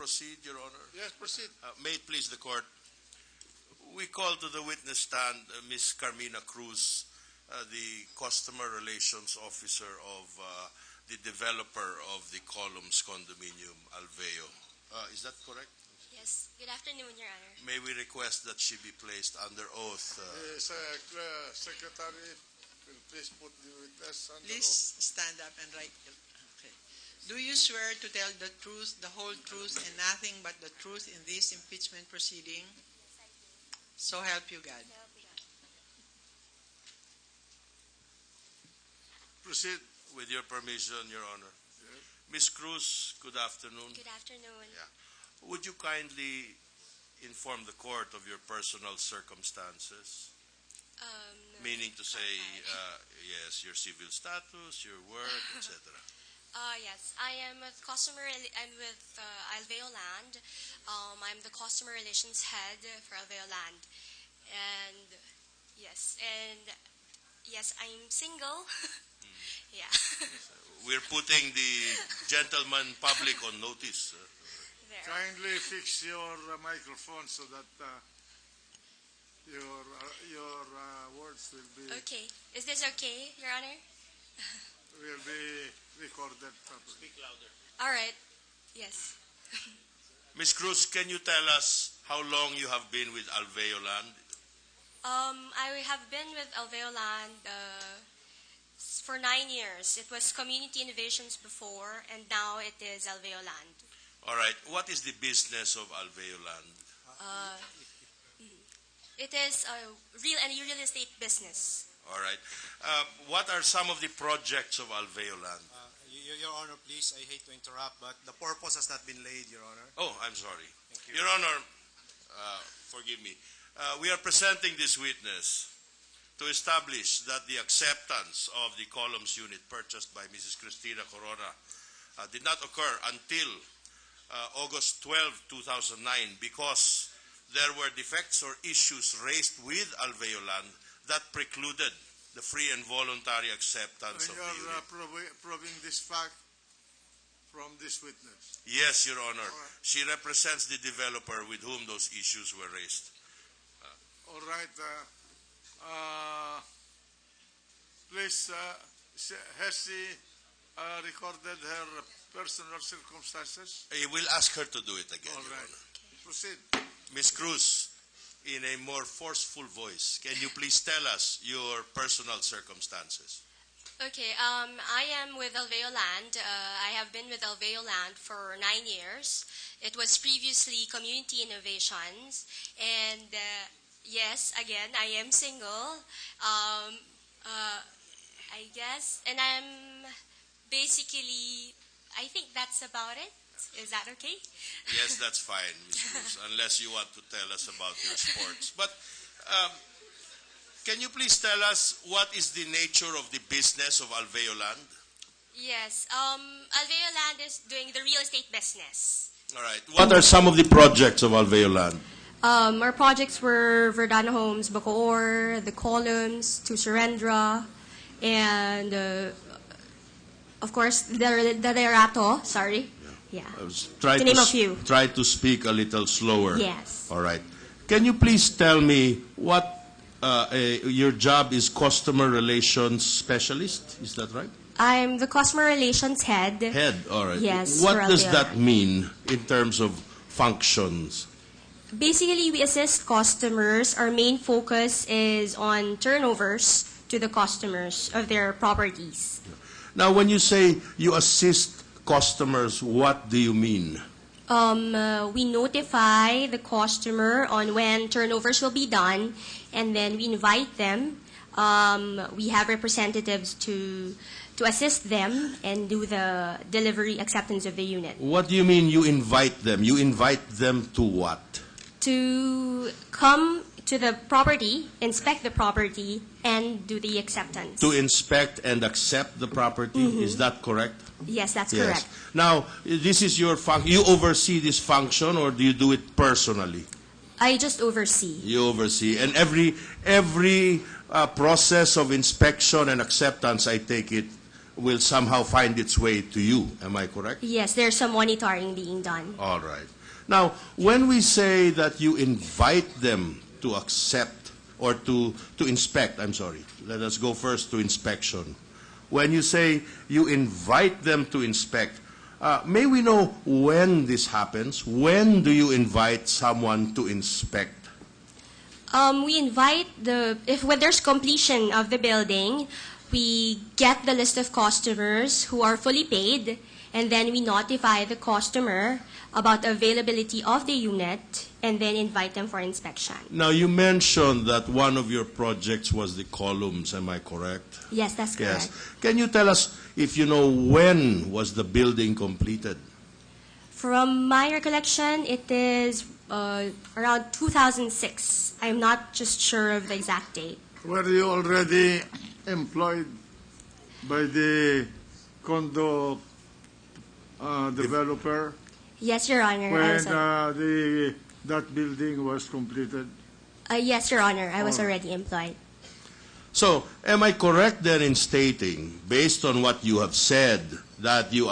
proceed, Your Honor? Yes, proceed. May it please the court. We call to the witness stand Ms. Carmina Cruz, the Customer Relations Officer of the developer of the Columns condominium, Alveo. Is that correct? Yes. Good afternoon, Your Honor. May we request that she be placed under oath? Secretary, will please put the witness under Please stand up and write. Okay. Do you swear to tell the truth, the whole truth, and nothing but the truth in this impeachment proceeding? So help you God. Proceed. With your permission, Your Honor. Yes. Ms. Cruz, good afternoon. Good afternoon. Yeah. Would you kindly inform the court of your personal circumstances? Meaning to say, yes, your civil status, your work, etc. Yes, I am with I'm with Alveo Land. I'm the customer relations head for Alveo Land, and yes, I'm single. Yeah. We're putting the gentleman public on notice. There. Kindly fix your microphone so that your words will be Okay. Is this okay, Your Honor? will be recorded properly. Speak louder. All right. Yes. Ms. Cruz, can you tell us how long you have been with Alveo Land? I have been with Alveo Land for 9 years. It was Community Innovations before, and now it is Alveo Land. All right. What is the business of Alveo Land? It is a real estate business. All right. What are some of the projects of Alveo Land? Your Honor, please, I hate to interrupt, but the purpose has not been laid, Your Honor. Oh, I'm sorry. Thank you. Your Honor, forgive me. We are presenting this witness to establish that the acceptance of the columns unit purchased by Mrs. Cristina Corona did not occur until August 12, 2009, because there were defects or issues raised with Alveo Land that precluded the free and voluntary acceptance of the And unit. you're proving this fact from this witness. Yes, Your Honor. All right. She represents the developer with whom those issues were raised. All right. Please, has she recorded her personal circumstances? I will ask her to do it again, All Your right. Honor. Proceed. Ms. Cruz, in a more forceful voice, can you please tell us your personal circumstances? Okay, I am with Alveo Land. I have been with Alveo Land for 9 years. It was previously Community Innovations. And yes, again, I am single. I guess. And I'm basically, I think that's about it. Is that okay? Yes, that's fine, Ms. Cruz, unless you want to tell us about your sports. But can you please tell us what is the nature of the business of Alveo Land? Yes, Alveo Land is doing the real estate business. All right. What are some of the projects of Alveo Land? Our projects were Verdana Homes, Bacoor, the Columns, to Surrendra, and of course the Derato. Sorry, yeah. Try To name a few. Try to speak a little slower. Yes. All right. Can you please tell me what your job is? Customer relations specialist. Is that right? I'm the customer relations head. Head. All right. Yes, What for does Alveo. that mean in terms of functions? Basically, we assist customers. Our main focus is on turnovers to the customers of their properties. Now, when you say you assist customers, what do you mean? We notify the customer on when turnovers will be done, and then we invite them. We have representatives to assist them and do the delivery acceptance of the unit. What do you mean you invite them? You invite them to what? To come to the property, inspect the property, and do the acceptance. To inspect and accept the property? Is that correct? Yes, that's Yes. correct. Now, this is your function. You oversee this function, or do you do it personally? I just oversee. You oversee. And every process of inspection and acceptance, I take it, will somehow find its way to you. Am I correct? Yes, there's some monitoring being done. All right. Now, when we say that you invite them to accept or to inspect, I'm sorry, let us go first to inspection. When you say you invite them to inspect, may we know when this happens? When do you invite someone to inspect? We invite when there's completion of the building, we get the list of customers who are fully paid, and then we notify the customer about the availability of the unit, and then invite them for inspection. Now, you mentioned that one of your projects was the columns. Am I correct? Yes, that's correct. Yes. Can you tell us if you know when was the building completed? From my recollection, it is around 2006. I'm not just sure of the exact date. Were you already employed by the condo developer Yes, Your Honor. when that building was completed? Yes, Your Honor. I was Oh. already employed. So, am I correct then in stating, based on what you have said, that you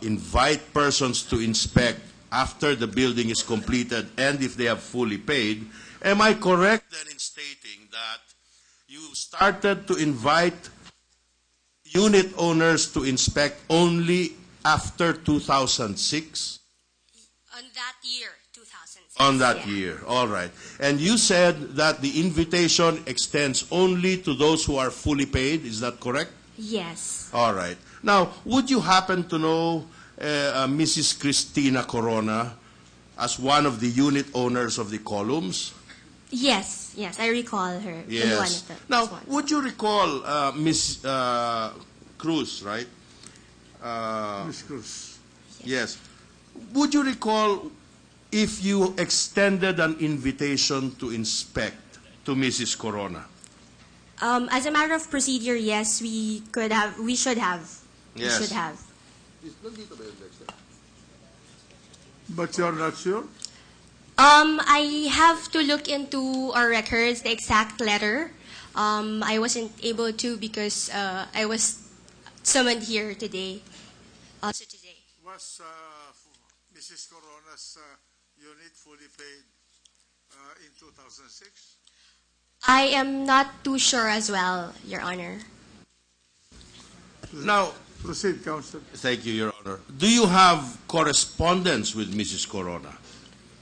invite persons to inspect after the building is completed and if they have fully paid? Am I correct then in stating that you started to invite unit owners to inspect only after 2006? On that year, 2006. On that yeah. year, all right. And you said that the invitation extends only to those who are fully paid, is that correct? Yes. All right. Now, would you happen to know Mrs. Cristina Corona as one of the unit owners of the columns? Yes, I recall her. In one Yes. of the Now, ones. would you recall Miss Cruz, right? Ms. Cruz. Yes. Would you recall if you extended an invitation to inspect to Mrs. Corona? As a matter of procedure, yes, we should have. Yes. We should have. But you're not sure? I have to look into our records, the exact letter. I wasn't able to because I was summoned here today. Also today. Was Mrs. Corona's unit fully paid in 2006? I am not too sure as well, Your Honor. Now, Proceed, Counsel. thank you, Your Honor. Do you have correspondence with Mrs. Corona?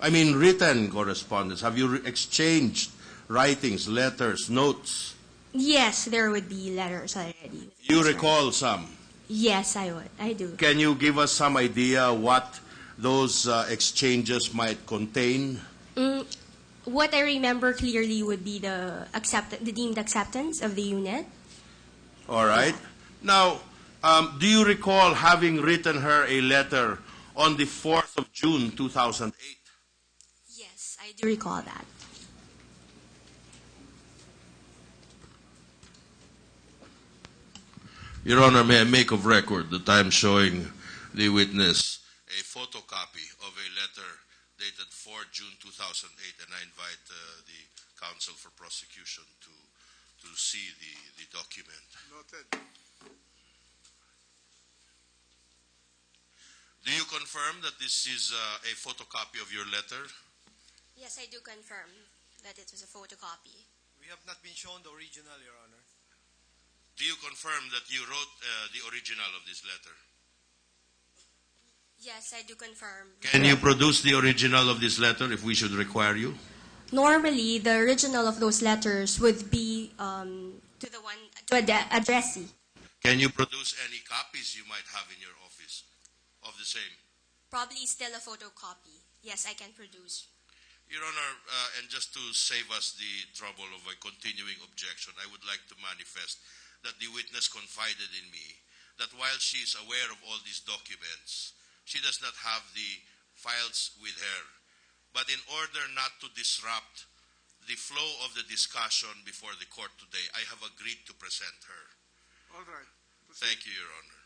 I mean, written correspondence. Have you exchanged writings, letters, notes? Yes, there would be letters already. You recall some? Yes, I would. I do. Can you give us some idea what those exchanges might contain? What I remember clearly would be the deemed acceptance of the unit. All right. Now, do you recall having written her a letter on the 4th of June, 2008? Yes, I do recall that. Your Honor, may I make of record that I am showing the witness a photocopy of a letter dated 4 June 2008, and I invite the counsel for prosecution to see the document. Noted. Do you confirm that this is a photocopy of your letter? Yes, I do confirm that it was a photocopy. We have not been shown the original, Your Honor. Do you confirm that you wrote the original of this letter? Yes, I do confirm. Can you produce the original of this letter if we should require you? Normally, the original of those letters would be to the addressee. Can you produce any copies you might have in your office of the same? Probably still a photocopy. Yes, I can produce. Your Honor, and just to save us the trouble of a continuing objection, I would like to manifest that the witness confided in me that while she is aware of all these documents, she does not have the files with her. But in order not to disrupt the flow of the discussion before the court today, I have agreed to present her. All right. Thank you, Your Honor.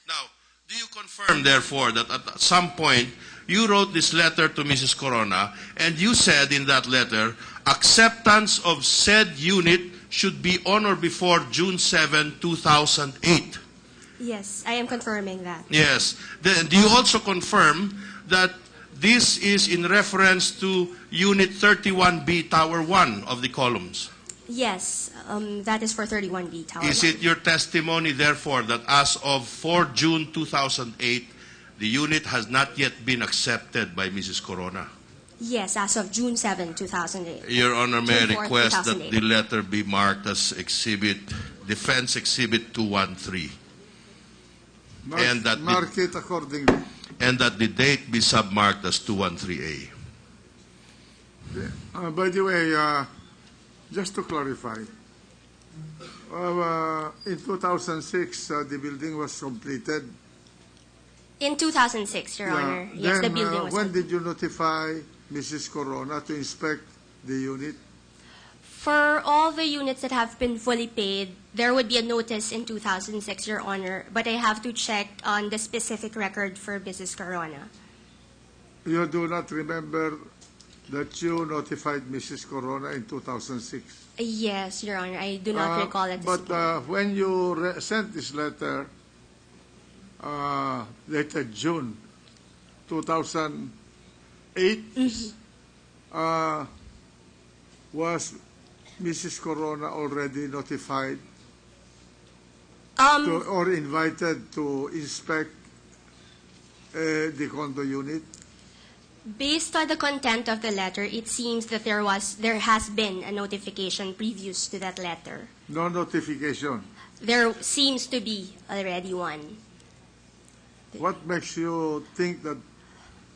Now, do you confirm, therefore, that at some point you wrote this letter to Mrs. Corona and you said in that letter, acceptance of said unit should be on or before June 7, 2008. Yes, I am confirming that. Yes. Then, do you also confirm that this is in reference to Unit 31B, Tower 1 of the columns? Yes, that is for 31B Tower. Is 1. it your testimony, therefore, that as of 4 June 2008, the unit has not yet been accepted by Mrs. Corona? Yes, as of June 7, 2008. Your Honor, may I June 4th, request that 2008. the letter be marked as Defense Exhibit 213, And that Mark it accordingly. and that the date be submarked as 213A. By the way, just to clarify, in 2006, the building was completed. In 2006, Your Honor. Yes, the Then, building was when completed. did you notify Mrs. Corona to inspect the unit? For all the units that have been fully paid, there would be a notice in 2006, Your Honor, but I have to check on the specific record for Mrs. Corona. You do not remember that you notified Mrs. Corona in 2006? Yes, Your Honor, I do not recall at this But point. when you sent this letter, dated June 2008, was Mrs. Corona already notified or invited to inspect the condo unit? Based on the content of the letter, it seems that there has been a notification previous to that letter. No notification. There seems to be already one. What makes you think that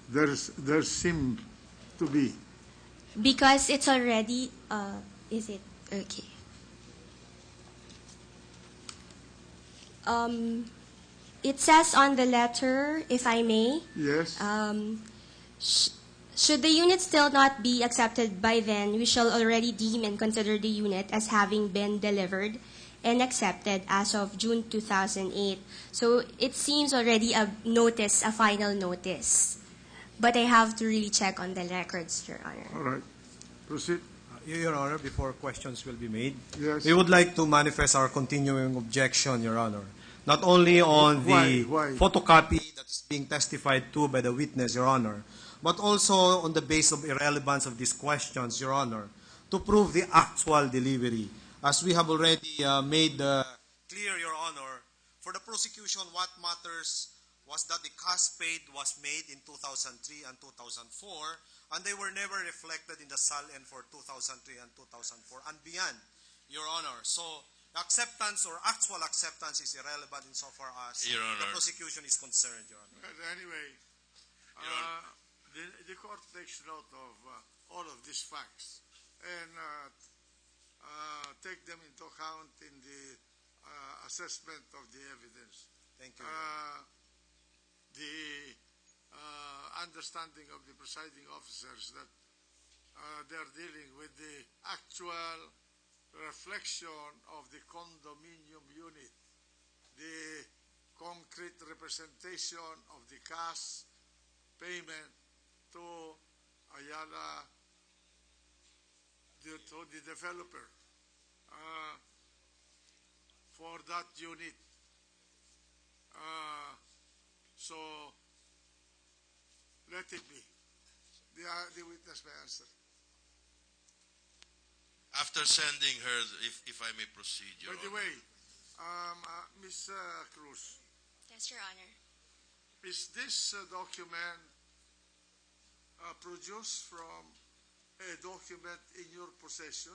there seemed to be? Because it's already, is it? Okay. It says on the letter, if I may, Yes. should the unit still not be accepted by then, we shall already deem and consider the unit as having been delivered and accepted as of June 2008. So it seems already a notice, a final notice. But I have to really check on the records, Your Honor. All right. Proceed. Your Honor, before questions will be made, Yes. we would like to manifest our continuing objection, Your Honor. Not only on the Why? photocopy that is being testified to by the witness, Your Honor, but also on the basis of irrelevance of these questions, Your Honor, to prove the actual delivery. As we have already made clear, Your Honor, for the prosecution, what matters was that the cash paid was made in 2003 and 2004, and they were never reflected in the SALN for 2003 and 2004 and beyond, Your Honor. So acceptance or actual acceptance is irrelevant insofar as Your Honor. the prosecution is concerned, Your Honor. But anyway, Your Honor. the court takes note of all of these facts and take them into account in the assessment of the evidence. Thank you, Your Honor. The understanding of the presiding officers that they're dealing with the actual reflection of the condominium unit, the concrete representation of the cash payment to Ayala, to the developer for that unit. So let it be. The witness may answer. After sending her, if I may proceed, Your By the Honor. way, Ms. Cruz, Yes, Your Honor. is this document produced from a document in your possession?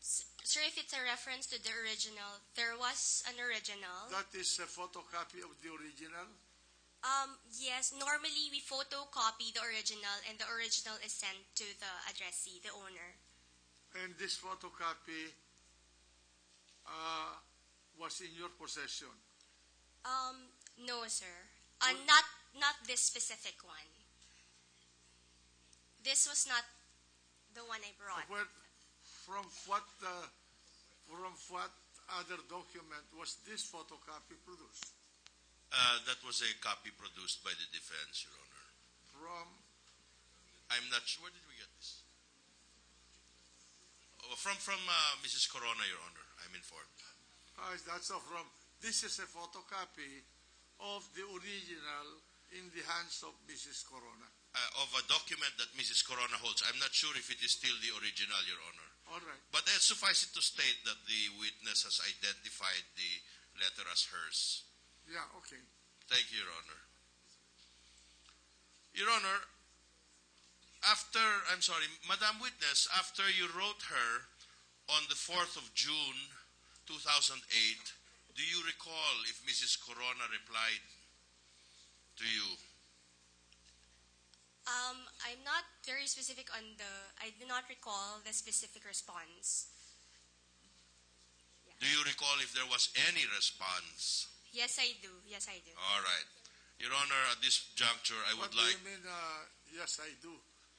Sir, if it's a reference to the original, there was an original. That is a photocopy of the original? Yes, normally we photocopy the original and the original is sent to the addressee, the owner. And this photocopy was in your possession? No, sir. Not this specific one. This was not the one I brought. From what other document was this photocopy produced? That was a copy produced by the defense, Your Honor. From I'm not sure. Where did we get this? From Mrs. Corona, Your Honor, I'm informed. That's all from. This is a photocopy of the original in the hands of Mrs. Corona. Of a document that Mrs. Corona holds. I'm not sure if it is still the original, Your Honor. All right. But suffice it to state that the witness has identified the letter as hers. Yeah, okay. Thank you, Your Honor. Your Honor, Madam Witness, after you wrote her on the 4th of June, 2008, do you recall if Mrs. Corona replied to you? I'm not very specific on I do not recall the specific response. Do you recall if there was any response? Yes, I do. Yes, I do. All right. Your Honor, at this juncture, I would What like... do you mean, yes, I do?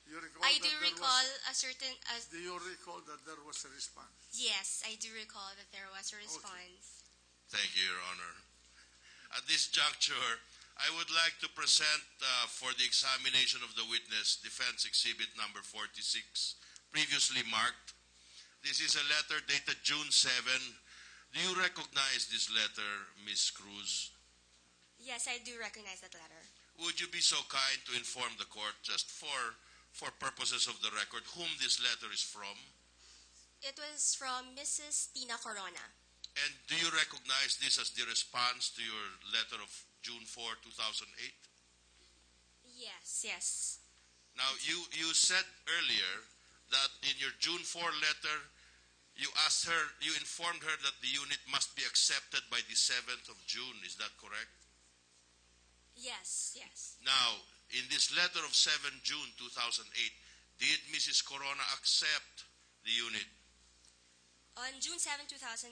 You recall I that do there recall was, a certain... do you recall that there was a response? yes, I do recall that there was a response. Thank you, Your Honor. At this juncture, I would like to present for the examination of the witness Defense Exhibit number 46, previously marked. This is a letter dated June 7. Do you recognize this letter, Ms. Cruz? Yes, I do recognize that letter. Would you be so kind to inform the court, just for purposes of the record, whom this letter is from? It was from Mrs. Tina Corona. And do you recognize this as the response to your letter of June 4, 2008? Yes, yes. Now, you said earlier that in your June 4 letter, you informed her that the unit must be accepted by the 7th of June. Is that correct? Yes, yes. Now, in this letter of 7 June 2008, did Mrs. Corona accept the unit? On June 7, 2008,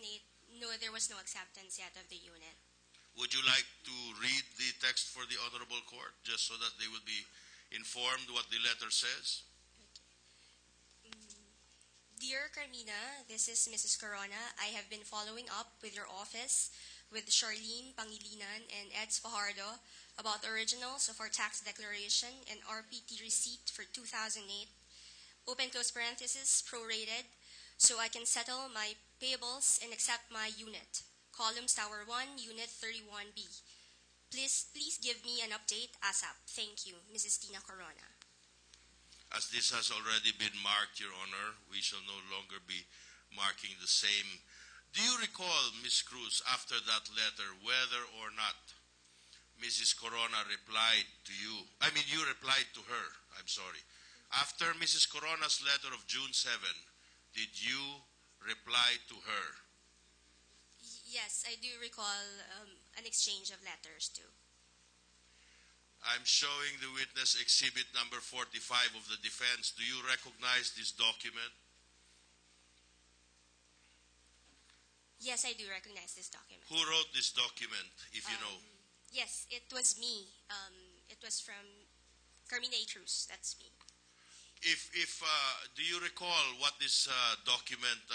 no, there was no acceptance yet of the unit. Would you like to read the text for the Honorable Court, just so that they will be informed what the letter says? Dear Carmina, this is Mrs. Corona. I have been following up with your office, with Charlene Pangilinan and Eds Fajardo about the originals of our tax declaration and RPT receipt for 2008, open close parenthesis, prorated, so I can settle my payables and accept my unit, Columns Tower 1, Unit 31B. Please give me an update ASAP. Thank you, Mrs. Tina Corona. As this has already been marked, Your Honor, we shall no longer be marking the same. Do you recall, Ms. Cruz, after that letter, whether or not Mrs. Corona replied to you? I mean, you replied to her. I'm sorry. After Mrs. Corona's letter of June 7, did you reply to her? Yes, I do recall an exchange of letters too. I'm showing the witness exhibit number 45 of the defense. Do you recognize this document? Yes, I do recognize this document. Who wrote this document, if you know? Yes, it was me. It was from Carmina A. Cruz. That's me. Do you recall what this document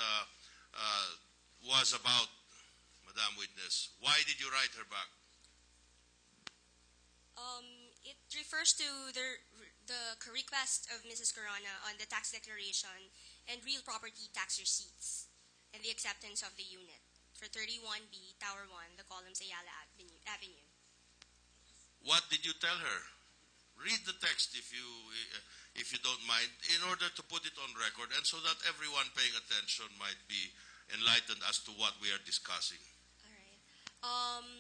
was about, Madam Witness? Why did you write her back? It refers to the request of Mrs. Corona on the tax declaration and real property tax receipts and the acceptance of the unit for 31B, Tower 1, the Columns Ayala Avenue. What did you tell her? Read the text if you don't mind, in order to put it on record and so that everyone paying attention might be enlightened as to what we are discussing. All right.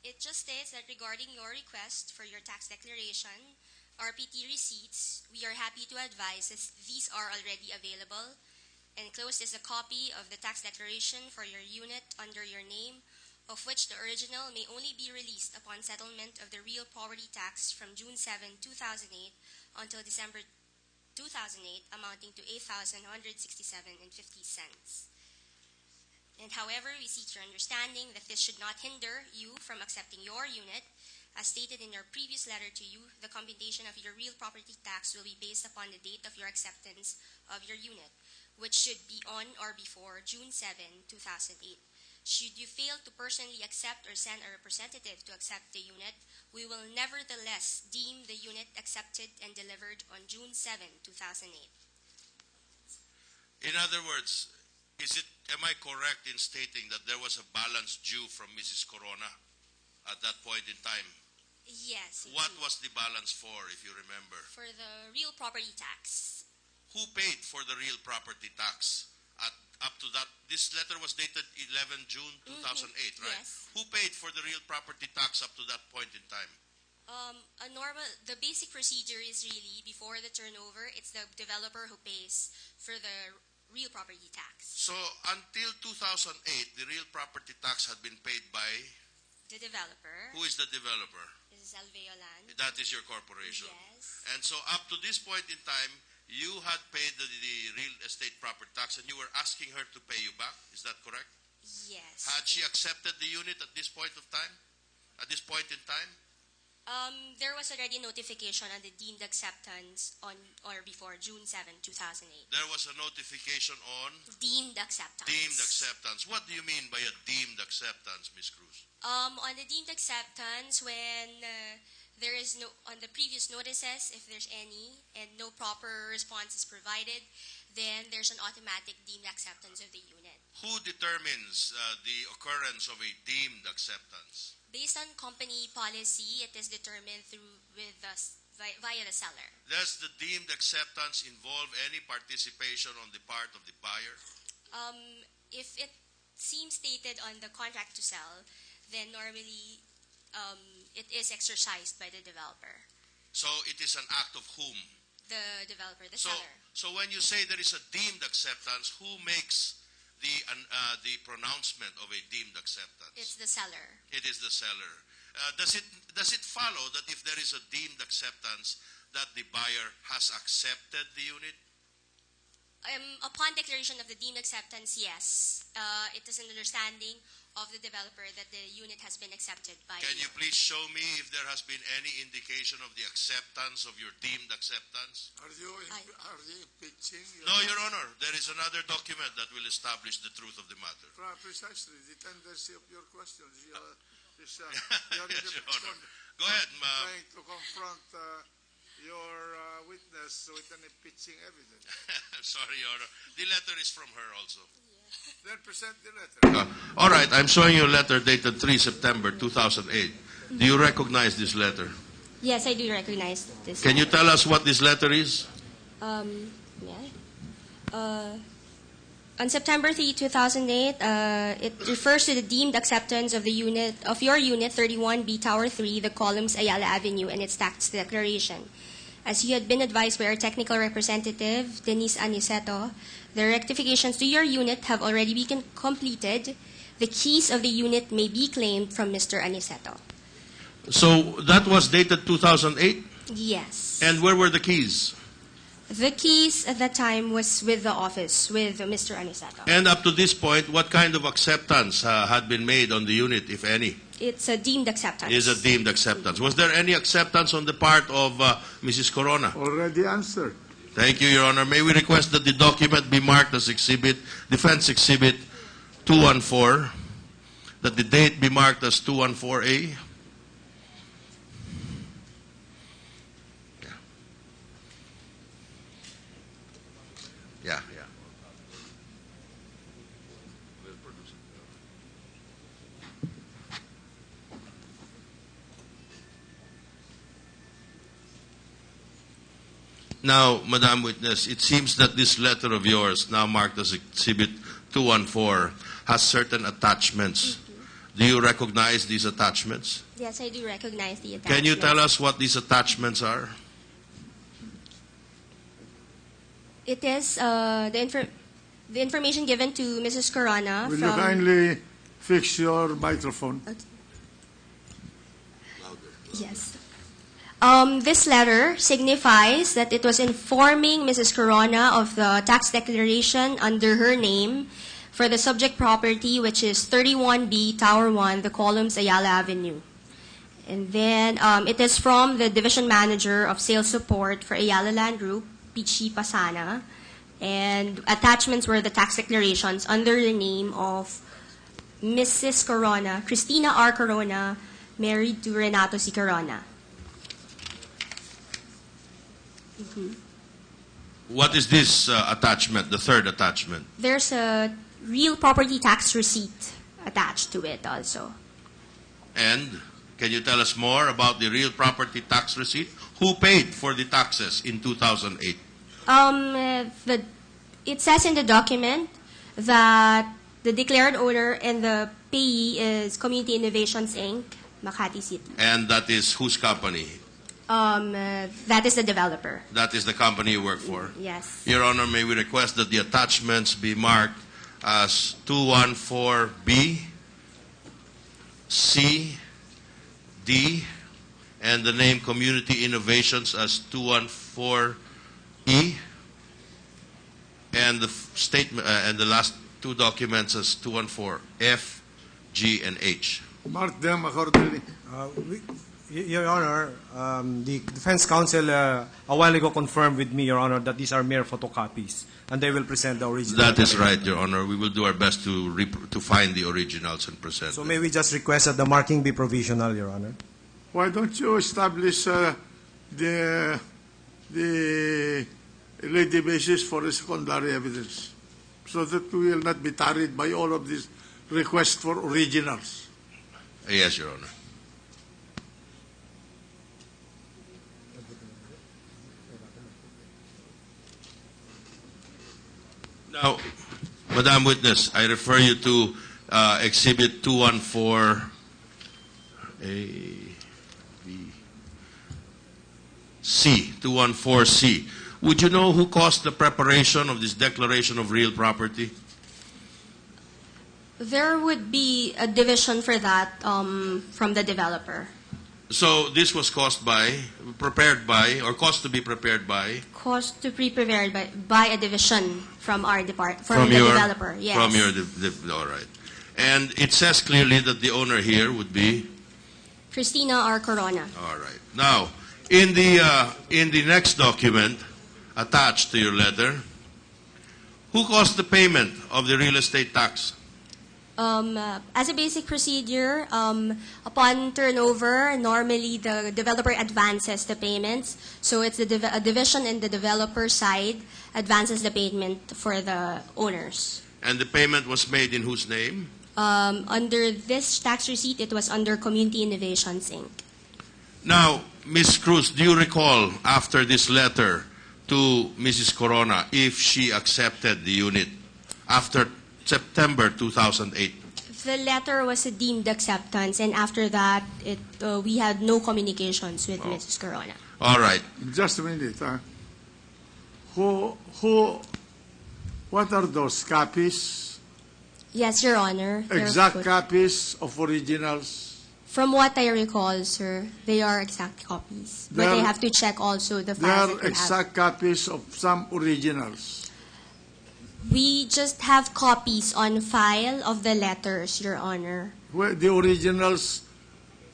It just states that regarding your request for your tax declaration, RPT receipts, we are happy to advise that these are already available. Enclosed is a copy of the tax declaration for your unit under your name, of which the original may only be released upon settlement of the real property tax from June 7, 2008 until December 2008, amounting to 8,167.50 cents. And however, we seek your understanding that this should not hinder you from accepting your unit. As stated in your previous letter to you, the computation of your real property tax will be based upon the date of your acceptance of your unit, which should be on or before June 7, 2008. Should you fail to personally accept or send a representative to accept the unit, we will nevertheless deem the unit accepted and delivered on June 7, 2008. In other words, am I correct in stating that there was a balance due from Mrs. Corona at that point in time? Yes. What indeed. was the balance for, if you remember? For the real property tax. Who paid for the real property tax? Up to that, this letter was dated 11 June 2008, right? Yes. Who paid for the real property tax up to that point in time? The basic procedure is really, before the turnover, it's the developer who pays for the real property tax. So until 2008, the real property tax had been paid by, The developer who is the developer? is Alveo Land. That is your corporation. Yes. And so up to this point in time, you had paid the real estate property tax and you were asking her to pay you back. Is that correct? Yes. Had she accepted the unit at this point of time? At this point in time? There was already notification on the deemed acceptance on or before June 7, 2008. There was a notification on Deemed acceptance. deemed acceptance. What do you mean by a deemed acceptance, Ms. Cruz? On the deemed acceptance, when there is no, on the previous notices, if there's any, and no proper response is provided, then there's an automatic deemed acceptance of the unit. Who determines the occurrence of a deemed acceptance? Based on company policy, it is determined via the seller. Does the deemed acceptance involve any participation on the part of the buyer? If it seems stated on the contract to sell, then normally it is exercised by the developer. So it is an act of whom? The developer, the So, seller. so when you say there is a deemed acceptance, who makes the pronouncement of a deemed acceptance? It's the seller. It is the seller. Does it follow that if there is a deemed acceptance, that the buyer has accepted the unit? Upon declaration of the deemed acceptance, yes. It is an understanding of the developer that the unit has been accepted by. Can you please show me if there has been any indication of the acceptance of your deemed acceptance? Are you impeaching? No, Your Honor. There is another document that will establish the truth of the matter. Precisely, the tendency of your questions. You're Yes, Your Honor. Go ahead, ma'am. trying to confront your witness with an impeaching evidence. Sorry, Your Honor. The letter is from her also. Then present the letter. All right, I'm showing you a letter dated 3 September 2008. Do you recognize this letter? Yes, I do recognize this. Can you tell us what this letter is? On September 3, 2008, it refers to the deemed acceptance of the unit of your unit 31B Tower 3, the columns Ayala Avenue, and its tax declaration. As you had been advised by our technical representative, Denise Aniceto, the rectifications to your unit have already been completed. The keys of the unit may be claimed from Mr. Aniceto. So that was dated 2008? Yes. And where were the keys? The keys at that time was with the office, with Mr. Aniceto. And up to this point, what kind of acceptance had been made on the unit, if any? It's a deemed acceptance. Is a deemed acceptance. Was there any acceptance on the part of Mrs. Corona? Already answered. Thank you, Your Honor. May we request that the document be marked as Defense Exhibit 214, that the date be marked as 214A? Yeah. Now, Madam Witness, it seems that this letter of yours, now marked as Exhibit 214, has certain attachments. Do you recognize these attachments? Yes, I do recognize the attachment. Can you tell us what these attachments are? It is the information given to Mrs. Corona Will from... you kindly fix your microphone? Yes. This letter signifies that it was informing Mrs. Corona of the tax declaration under her name for the subject property, which is 31B Tower 1, the columns Ayala Avenue. And then it is from the Division Manager of Sales Support for Ayala Land Group, Pichi Pasana. And attachments were the tax declarations under the name of Mrs. Corona, Christina R. Corona, married to Renato C. Corona. What is this attachment, the third attachment? There's a real property tax receipt attached to it also. And can you tell us more about the real property tax receipt? Who paid for the taxes in 2008? It says in the document that the declared owner and the payee is Community Innovations Inc., Makati City. And that is whose company? That is the developer. That is the company you work for? Yes. Your Honor, may we request that the attachments be marked as 214B, C, D, and the name Community Innovations as 214E, and the statement and the last two documents as 214F, G, and H. Mark them accordingly. Your Honor, the defense counsel a while ago confirmed with me, Your Honor, that these are mere photocopies, and they will present the original. That is right, Your Honor. We will do our best to find the originals and present So them. may we just request that the marking be provisional, Your Honor? Why don't you establish the lady basis for the secondary evidence so that we will not be tarried by all of these requests for originals? Yes, Your Honor. Now, Madam Witness, I refer you to Exhibit 214A, B, C, 214C. Would you know who caused the preparation of this declaration of real property? There would be a division for that from the developer. So this was prepared by, or caused to be prepared by? Cost to be prepared by a division from our department, from the developer. Yes. From your, all right. And it says clearly that the owner here would be? Christina R. Corona. All right. Now, in the next document attached to your letter, who caused the payment of the real estate tax? As a basic procedure, upon turnover, normally the developer advances the payments. So it's a division in the developer side advances the payment for the owners. And the payment was made in whose name? Under this tax receipt, it was under Community Innovations Inc. Now, Ms. Cruz, do you recall after this letter to Mrs. Corona if she accepted the unit after September 2008? The letter was a deemed acceptance, and after that, we had no communications with Mrs. Corona. All right. Just a minute. What are those copies? Yes, Your Honor. They're Exact put- copies of originals? From what I recall, sir, they are exact copies. But I They're- have to check also the They files are that we have. exact copies of some originals. We just have copies on file of the letters, Your Honor. Where the originals,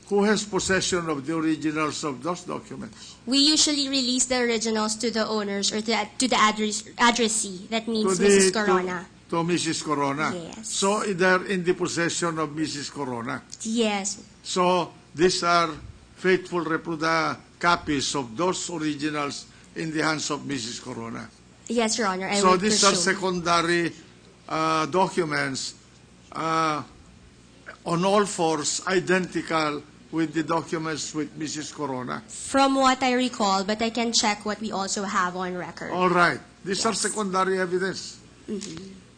who has possession of the originals of those documents? We usually release the originals to the owners or to the addressee. That means To Mrs. Corona. To Mrs. Corona. Yes. So they're in the possession of Mrs. Corona. Yes. So these are faithful copies of those originals in the hands of Mrs. Corona. Yes, Your Honor. I So would these are presume. secondary documents on all fours identical with the documents with Mrs. Corona. From what I recall, but I can check what we also have on record. All right. These are Yes. secondary evidence.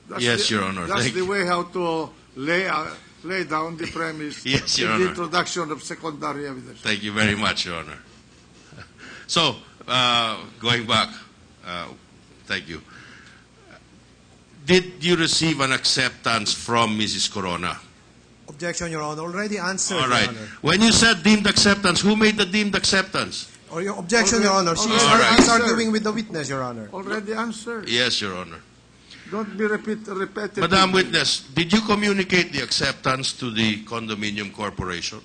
That's Yes, Your Honor. That's Thank the you. way how to lay down the premise Yes, in Your the Honor. introduction of secondary evidence. Thank you very much, Your Honor. So, going back, thank you. Did you receive an acceptance from Mrs. Corona? Objection, Your Honor. Already answered, All Your right. Honor. When you said deemed acceptance, who made the deemed acceptance? Or your objection, Your Honor. She is All right. arguing with the witness, Your Honor. Already answered. Yes, Your Honor. Don't be repetitive. Madam Witness, did you communicate the acceptance to the condominium corporation?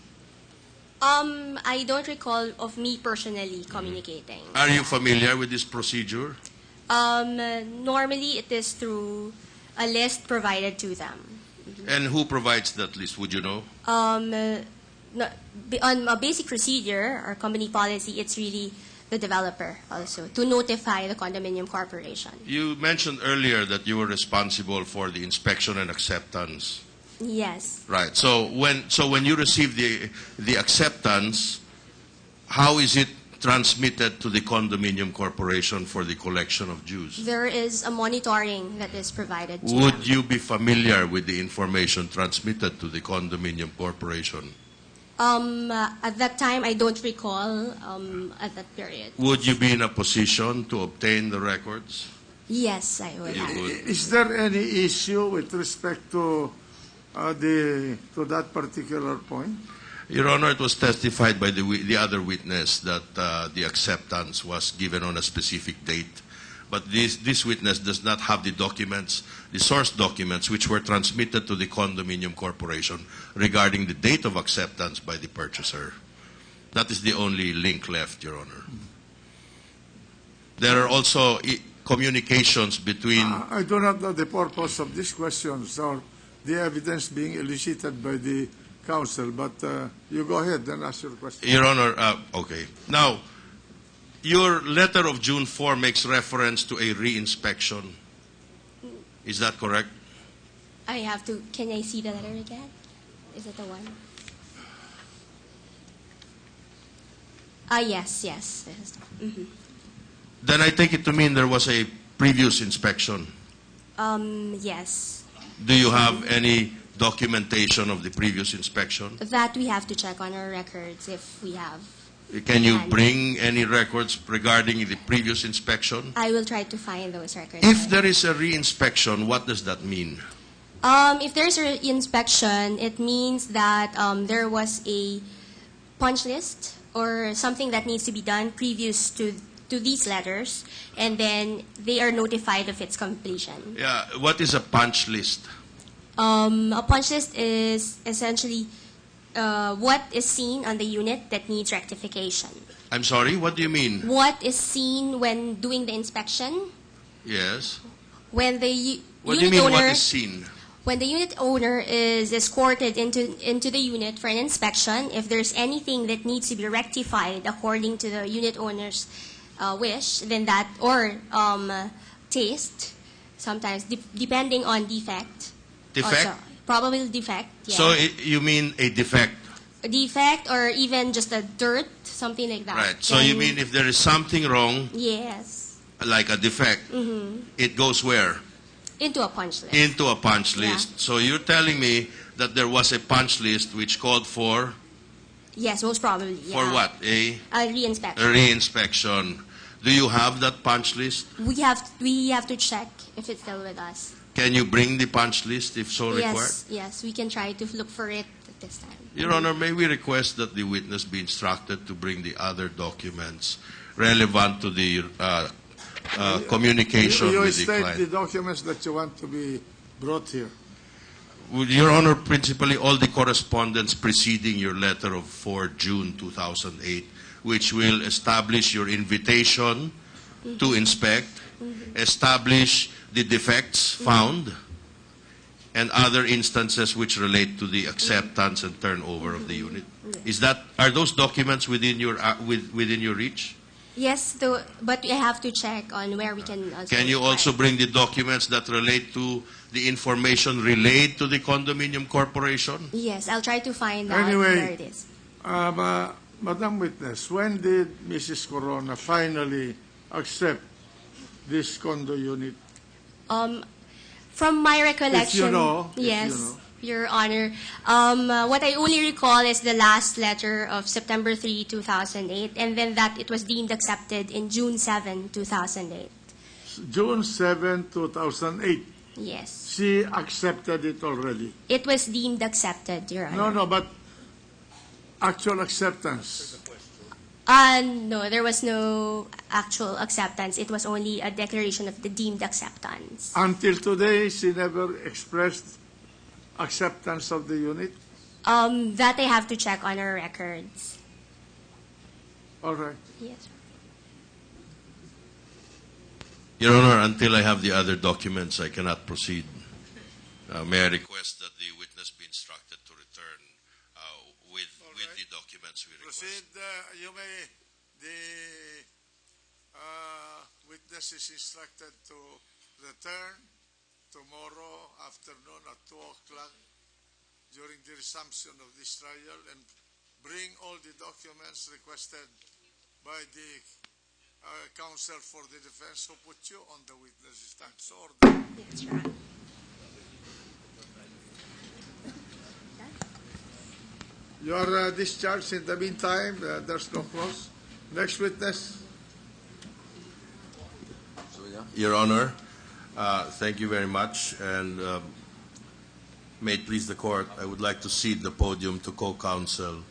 I don't recall of me personally communicating. Are you familiar with this procedure? Normally, it is through a list provided to them. And who provides that list? Would you know? On a basic procedure or company policy, it's really the developer also to notify the condominium corporation. You mentioned earlier that you were responsible for the inspection and acceptance. Yes. Right. So when you receive the acceptance, how is it transmitted to the condominium corporation for the collection of dues? There is a monitoring that is provided to Would them. you be familiar with the information transmitted to the condominium corporation? At that time, I don't recall at that period. Would you be in a position to obtain the records? Yes, I would You have. would. Is there any issue with respect to that particular point? Your Honor, it was testified by the other witness that the acceptance was given on a specific date. But this witness does not have the documents, the source documents, which were transmitted to the condominium corporation regarding the date of acceptance by the purchaser. That is the only link left, Your Honor. There are also communications between... I do not know the purpose of these questions or the evidence being elicited by the counsel, but you go ahead and ask your question. Your Honor, okay. Now, your letter of June 4 makes reference to a re-inspection. Is that correct? I have to. Can I see the letter again? Is it the one? Yes. Mm-hmm. Then I take it to mean there was a previous inspection. Yes. Do you have any documentation of the previous inspection? That we have to check on our records if we have. Can you And bring any records regarding the previous inspection? I will try to find those records. If there is a re-inspection, what does that mean? If there's an inspection, it means that there was a punch list or something that needs to be done previous to these letters, and then they are notified of its completion. Yeah, what is a punch list? A punch list is essentially what is seen on the unit that needs rectification. I'm sorry, what do you mean? What is seen when doing the inspection? Yes. When the What do you unit mean, what owner, is seen? when the unit owner is escorted into the unit for an inspection, if there's anything that needs to be rectified according to the unit owner's wish, then that, or taste, sometimes depending on defect. Defect? Also, probably defect. Yeah. So you mean a defect? A defect or even just a dirt, something like that. Right. So you Then- mean if there is something wrong, Yes. like a defect, it goes where? Into a punch list. Into a punch Yeah. list. So you're telling me that there was a punch list which called for Yes, most probably. Yeah. for what? A Re-inspection. re-inspection. Do you have that punch list? We have to check if it's still with us. Can you bring the punch list if so required? Yes, we can try to look for it at this time. Your Honor, may we request that the witness be instructed to bring the other documents relevant to the communication You with the state client? the documents that you want to be brought here. Would Your Honor, principally all the correspondence preceding your letter of 4 June 2008, which will establish your invitation to inspect, establish the defects found, and other instances which relate to the acceptance and turnover of the unit. Are those documents within your reach? Yes, but we have to check on where we can also. Can you also find. bring the documents that relate to the information relayed to the condominium corporation? Yes, I'll try to find out Anyway, where it is. Madam Witness, when did Mrs. Corona finally accept this condo unit? From my recollection, know, if you yes, know. Your Honor. What I only recall is the last letter of September 3, 2008, and then that it was deemed accepted in June 7, 2008. June 7, 2008. Yes. She accepted it already. It was deemed accepted, Your Honor. No, but actual acceptance. No, there was no actual acceptance. It was only a declaration of the deemed acceptance. Until today, she never expressed acceptance of the unit. That I have to check on our records. All right. Yes. Your Honor, until I have the other documents, I cannot proceed. May I request that the witness be instructed to return with the documents we request. Proceed. You may. The witness is instructed to return tomorrow afternoon at 2 o'clock during the resumption of this trial and bring all the documents requested by the counsel for the defense who put you on the witness stand. So order. Yes, Your Honor. You are discharged in the meantime. There's no cross. Next witness. Your Honor, thank you very much, and may it please the court, I would like to cede the podium to co-counsel